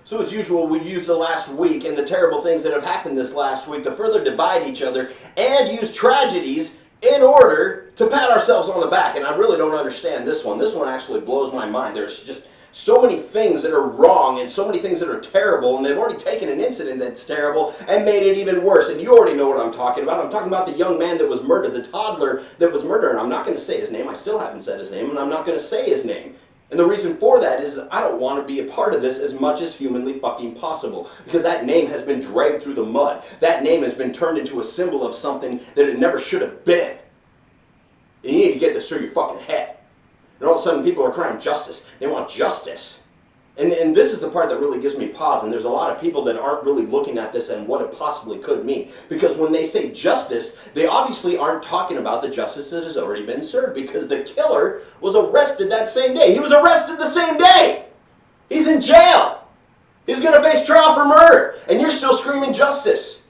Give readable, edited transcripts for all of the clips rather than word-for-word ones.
So as usual, we use the last week and the terrible things that have happened this last week to further divide each other and use tragedies in order to pat ourselves on the back. And I really don't understand this one. This one actually blows my mind. There's just so many things that are wrong and so many things that are terrible, and they've already taken an incident that's terrible and made it even worse. And you already know what I'm talking about. I'm talking about the young man that was murdered, the toddler that was murdered. And I'm not going to say his name. I still haven't said his name, and I'm not going to say his name. And the reason for that is I don't want to be a part of this as much as humanly fucking possible. Because that name has been dragged through the mud. That name has been turned into a symbol of something that it never should have been. And you need to get this through your fucking head. And all of a sudden people are crying justice. They want justice. And this is the part that really gives me pause. And there's a lot of people that aren't really looking at this and what it possibly could mean. Because when they say justice, they obviously aren't talking about the justice that has already been served. Because the killer was arrested that same day. He was arrested the same day. He's in jail. He's going to face trial for murder. And you're still screaming justice.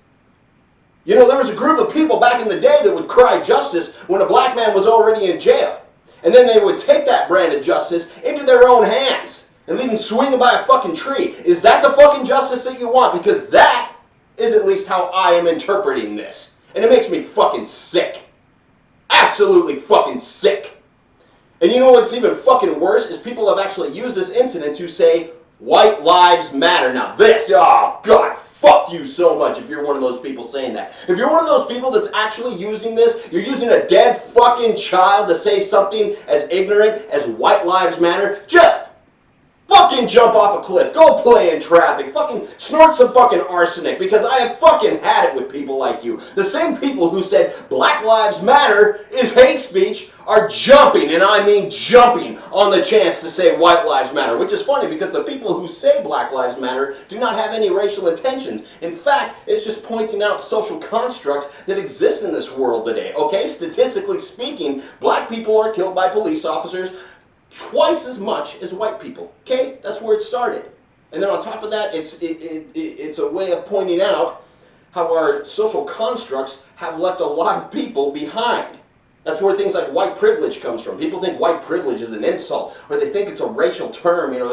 You know, there was a group of people back in the day that would cry justice when a black man was already in jail. And then they would take that brand of justice into their own hands and leave him swinging by a fucking tree. Is that the fucking justice that you want? Because that is at least how I am interpreting this. And it makes me fucking sick. Absolutely fucking sick. And you know what's even fucking worse is people have actually used this incident to say, white lives matter. Now this, oh God, fuck you so much if you're one of those people saying that. If you're one of those people that's actually using this, you're using a dead fucking child to say something as ignorant as white lives matter, just fucking jump off a cliff. Go play in traffic. Fucking snort some fucking arsenic, because I have fucking had it with people like you. The same people who said Black Lives Matter is hate speech are jumping, and I mean jumping, on the chance to say White Lives Matter. Which is funny, because the people who say Black Lives Matter do not have any racial intentions. In fact, it's just pointing out social constructs that exist in this world today. Okay, statistically speaking, black people are killed by police officers twice as much as white people. Okay, that's where it started. And then on top of that, it's a way of pointing out how our social constructs have left a lot of people behind. That's where things like white privilege comes from. People think white privilege is an insult, or they think it's a racial term. You know,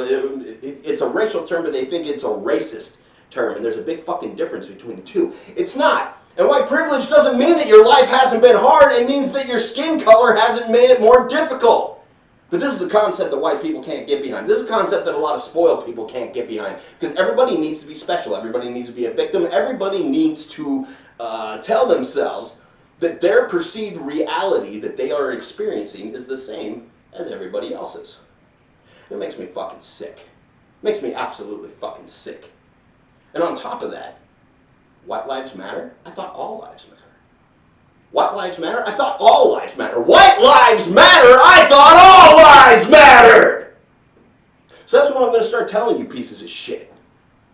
it's a racial term, but they think it's a racist term. And there's a big fucking difference between the two. It's not. And white privilege doesn't mean that your life hasn't been hard. It means that your skin color hasn't made it more difficult. But this is a concept that white people can't get behind. This is a concept that a lot of spoiled people can't get behind. Because everybody needs to be special. Everybody needs to be a victim. Everybody needs to tell themselves that their perceived reality that they are experiencing is the same as everybody else's. It makes me fucking sick. It makes me absolutely fucking sick. And on top of that, white lives matter? I thought all lives matter. White lives matter? I thought all lives matter. White lives matter? I thought all lives mattered! So that's what I'm going to start telling you pieces of shit.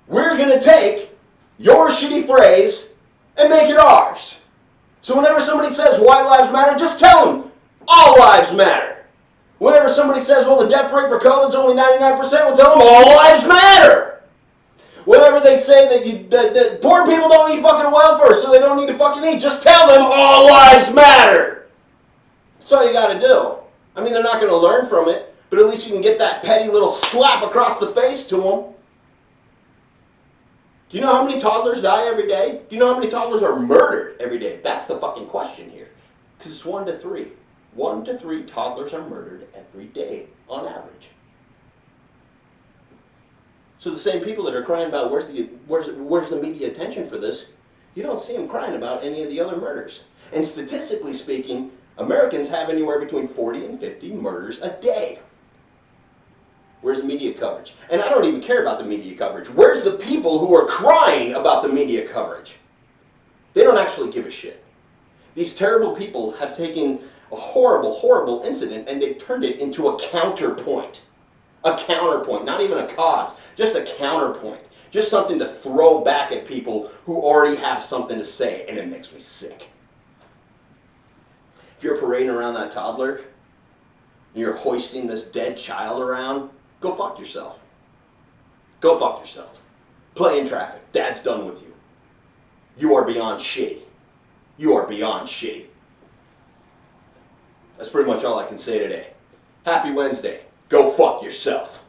We're going to take your shitty phrase and make it ours. So whenever somebody says white lives matter, just tell them all lives matter. Whenever somebody says, well, the death rate for COVID is only 99%, we'll tell them all lives matter. Whenever they say that poor people don't need fucking welfare, so they don't need to fucking eat, just tell them all lives matter. That's all you got to do. I mean, they're not going to learn from it, but at least you can get that petty little slap across the face to them. Do you know how many toddlers die every day? Do you know how many toddlers are murdered every day? That's the fucking question here. Because it's 1 to 3. 1 to 3 toddlers are murdered every day, on average. So the same people that are crying about where's the media attention for this, you don't see them crying about any of the other murders. And statistically speaking, Americans have anywhere between 40 and 50 murders a day. Where's the media coverage? And I don't even care about the media coverage. Where's the people who are crying about the media coverage? They don't actually give a shit. These terrible people have taken a horrible, horrible incident and they've turned it into a counterpoint. A counterpoint, not even a cause, just a counterpoint. Just something to throw back at people who already have something to say, and it makes me sick. If you're parading around that toddler, and you're hoisting this dead child around, go fuck yourself. Go fuck yourself. Play in traffic. Dad's done with you. You are beyond shitty. You are beyond shitty. That's pretty much all I can say today. Happy Wednesday. Go fuck yourself.